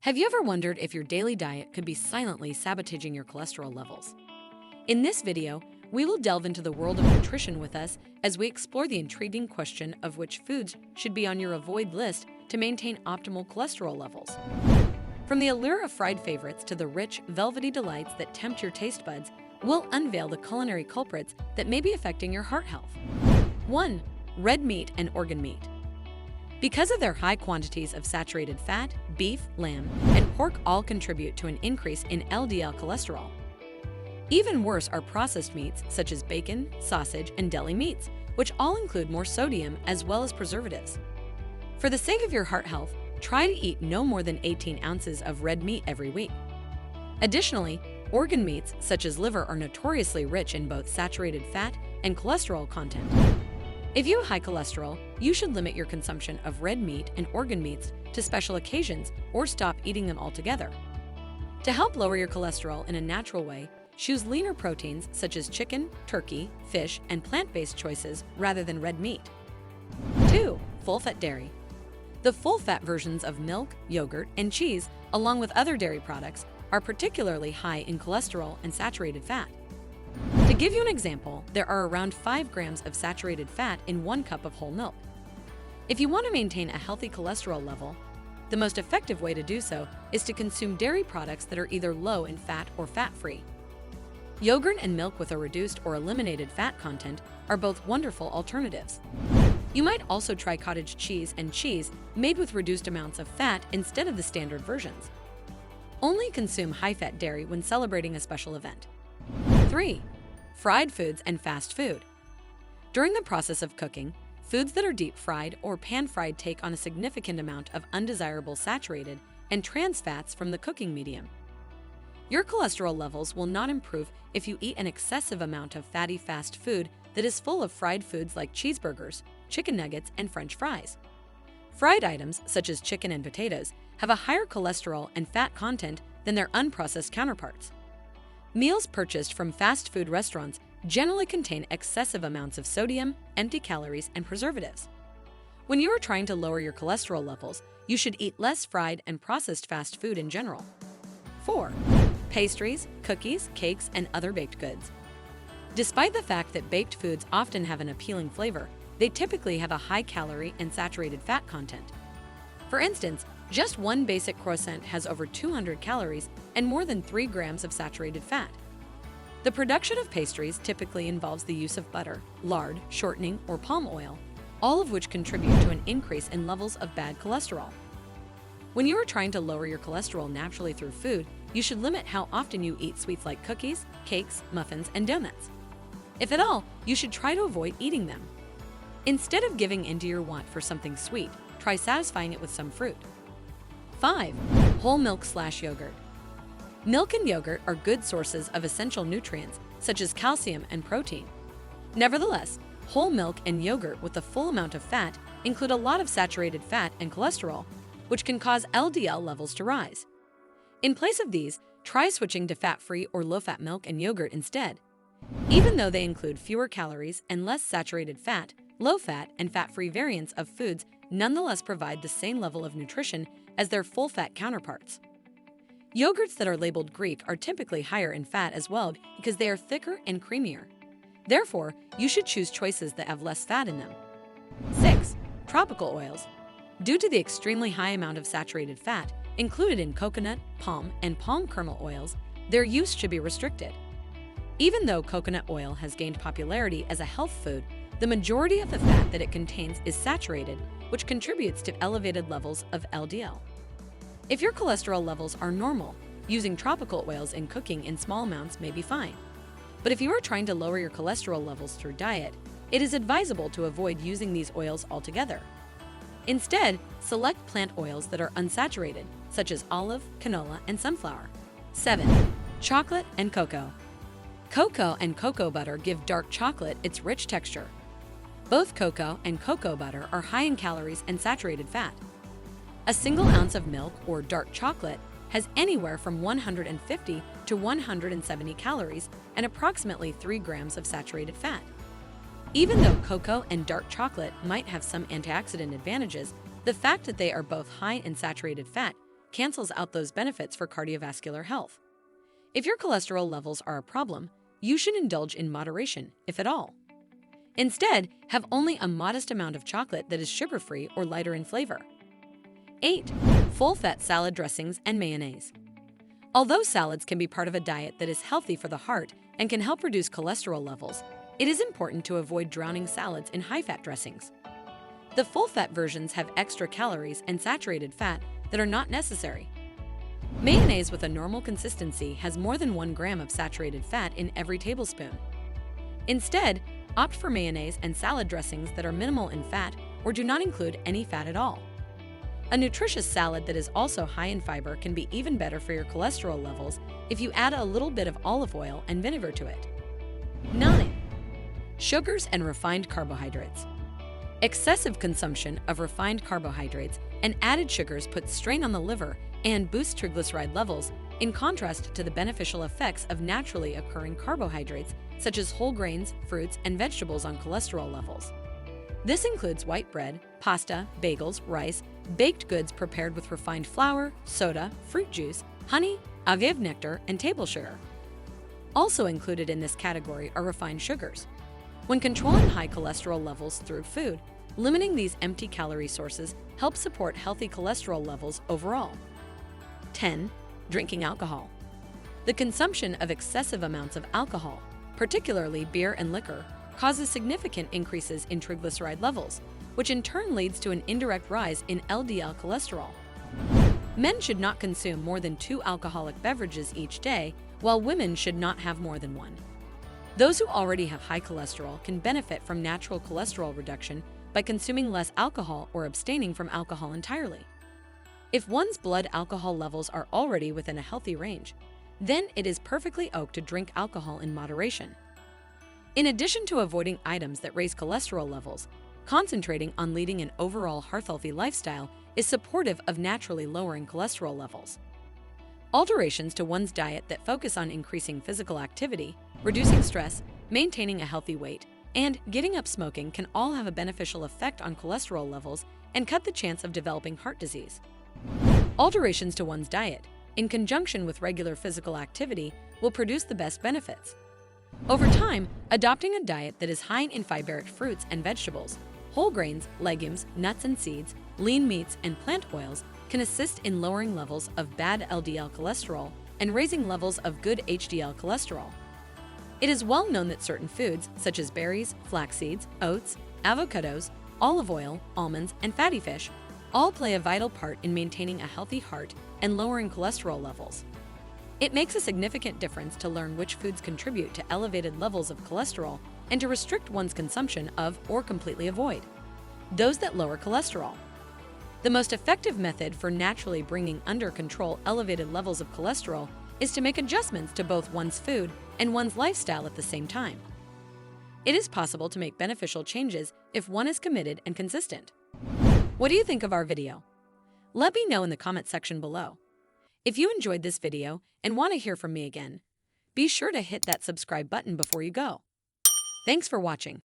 Have you ever wondered if your daily diet could be silently sabotaging your cholesterol levels? In this video, we will delve into the world of nutrition with us as we explore the intriguing question of which foods should be on your avoid list to maintain optimal cholesterol levels. From the allure of fried favorites to the rich, velvety delights that tempt your taste buds, we'll unveil the culinary culprits that may be affecting your heart health. 1. Red meat and organ meat. Because of their high quantities of saturated fat, beef, lamb, and pork all contribute to an increase in LDL cholesterol. Even worse are processed meats such as bacon, sausage, and deli meats, which all include more sodium as well as preservatives. For the sake of your heart health, try to eat no more than 18 ounces of red meat every week. Additionally, organ meats such as liver are notoriously rich in both saturated fat and cholesterol content. If you have high cholesterol, you should limit your consumption of red meat and organ meats to special occasions or stop eating them altogether. To help lower your cholesterol in a natural way, choose leaner proteins such as chicken, turkey, fish, and plant-based choices rather than red meat. 2. Full-fat dairy. The full-fat versions of milk, yogurt, and cheese, along with other dairy products, are particularly high in cholesterol and saturated fat. To give you an example, there are around 5 grams of saturated fat in 1 cup of whole milk. If you want to maintain a healthy cholesterol level, the most effective way to do so is to consume dairy products that are either low in fat or fat-free. Yogurt and milk with a reduced or eliminated fat content are both wonderful alternatives. You might also try cottage cheese and cheese made with reduced amounts of fat instead of the standard versions. Only consume high-fat dairy when celebrating a special event. 3. Fried foods and fast food. During the process of cooking, foods that are deep fried or pan fried take on a significant amount of undesirable saturated and trans fats from the cooking medium. Your cholesterol levels will not improve if you eat an excessive amount of fatty fast food that is full of fried foods like cheeseburgers, chicken nuggets, and French fries. Fried items such as chicken and potatoes have a higher cholesterol and fat content than their unprocessed counterparts. Meals purchased from fast food restaurants generally contain excessive amounts of sodium, empty calories, and preservatives. When you are trying to lower your cholesterol levels, you should eat less fried and processed fast food in general. 4. Pastries, cookies, cakes, and other baked goods. Despite the fact that baked foods often have an appealing flavor, they typically have a high calorie and saturated fat content. For instance, just one basic croissant has over 200 calories and more than 3 grams of saturated fat. The production of pastries typically involves the use of butter, lard, shortening, or palm oil, all of which contribute to an increase in levels of bad cholesterol. When you are trying to lower your cholesterol naturally through food, you should limit how often you eat sweets like cookies, cakes, muffins, and donuts. If at all, you should try to avoid eating them. Instead of giving in to your want for something sweet, try satisfying it with some fruit. 5. Whole milk/yogurt. Milk and yogurt are good sources of essential nutrients such as calcium and protein. Nevertheless, whole milk and yogurt with a full amount of fat include a lot of saturated fat and cholesterol, which can cause LDL levels to rise. In place of these, try switching to fat-free or low-fat milk and yogurt instead. Even though they include fewer calories and less saturated fat, low-fat and fat-free variants of foods nonetheless provide the same level of nutrition as their full-fat counterparts. Yogurts that are labeled Greek are typically higher in fat as well because they are thicker and creamier. Therefore, you should choose choices that have less fat in them. 6. Tropical oils. Due to the extremely high amount of saturated fat included in coconut, palm, and palm kernel oils, their use should be restricted. Even though coconut oil has gained popularity as a health food, the majority of the fat that it contains is saturated, which contributes to elevated levels of LDL. If your cholesterol levels are normal, using tropical oils in cooking in small amounts may be fine. But if you are trying to lower your cholesterol levels through diet, it is advisable to avoid using these oils altogether. Instead, select plant oils that are unsaturated, such as olive, canola, and sunflower. 7. Chocolate and cocoa. Cocoa and cocoa butter give dark chocolate its rich texture. Both cocoa and cocoa butter are high in calories and saturated fat. A single ounce of milk or dark chocolate has anywhere from 150 to 170 calories and approximately 3 grams of saturated fat. Even though cocoa and dark chocolate might have some antioxidant advantages, the fact that they are both high in saturated fat cancels out those benefits for cardiovascular health. If your cholesterol levels are a problem, you should indulge in moderation, if at all. Instead, have only a modest amount of chocolate that is sugar-free or lighter in flavor. 8. Full-fat salad dressings and mayonnaise. Although salads can be part of a diet that is healthy for the heart and can help reduce cholesterol levels, it is important to avoid drowning salads in high-fat dressings. The full-fat versions have extra calories and saturated fat that are not necessary. Mayonnaise with a normal consistency has more than 1 gram of saturated fat in every tablespoon. Instead, opt for mayonnaise and salad dressings that are minimal in fat or do not include any fat at all. A nutritious salad that is also high in fiber can be even better for your cholesterol levels if you add a little bit of olive oil and vinegar to it. 9. Sugars and refined carbohydrates. Excessive consumption of refined carbohydrates and added sugars puts strain on the liver and boosts triglyceride levels, in contrast to the beneficial effects of naturally occurring carbohydrates such as whole grains, fruits, and vegetables on cholesterol levels. This includes white bread, pasta, bagels, rice, baked goods prepared with refined flour, soda, fruit juice, honey, agave nectar, and table sugar. Also included in this category are refined sugars. When controlling high cholesterol levels through food, limiting these empty calorie sources helps support healthy cholesterol levels overall. 10. Drinking alcohol. The consumption of excessive amounts of alcohol, particularly beer and liquor, causes significant increases in triglyceride levels, which in turn leads to an indirect rise in LDL cholesterol. Men should not consume more than 2 alcoholic beverages each day, while women should not have more than 1. Those who already have high cholesterol can benefit from natural cholesterol reduction by consuming less alcohol or abstaining from alcohol entirely. If one's blood alcohol levels are already within a healthy range, then it is perfectly okay to drink alcohol in moderation. In addition to avoiding items that raise cholesterol levels, concentrating on leading an overall heart-healthy lifestyle is supportive of naturally lowering cholesterol levels. Alterations to one's diet that focus on increasing physical activity, reducing stress, maintaining a healthy weight, and giving up smoking can all have a beneficial effect on cholesterol levels and cut the chance of developing heart disease. Alterations to one's diet, in conjunction with regular physical activity, will produce the best benefits. Over time, adopting a diet that is high in fibrous fruits and vegetables, whole grains, legumes, nuts and seeds, lean meats, and plant oils can assist in lowering levels of bad LDL cholesterol and raising levels of good HDL cholesterol. It is well known that certain foods, such as berries, flax seeds, oats, avocados, olive oil, almonds, and fatty fish, all play a vital part in maintaining a healthy heart and lowering cholesterol levels. It makes a significant difference to learn which foods contribute to elevated levels of cholesterol and to restrict one's consumption of or completely avoid those that lower cholesterol. The most effective method for naturally bringing under control elevated levels of cholesterol is to make adjustments to both one's food and one's lifestyle at the same time. It is possible to make beneficial changes if one is committed and consistent. What do you think of our video? Let me know in the comment section below. If you enjoyed this video and want to hear from me again, be sure to hit that subscribe button before you go. Thanks for watching.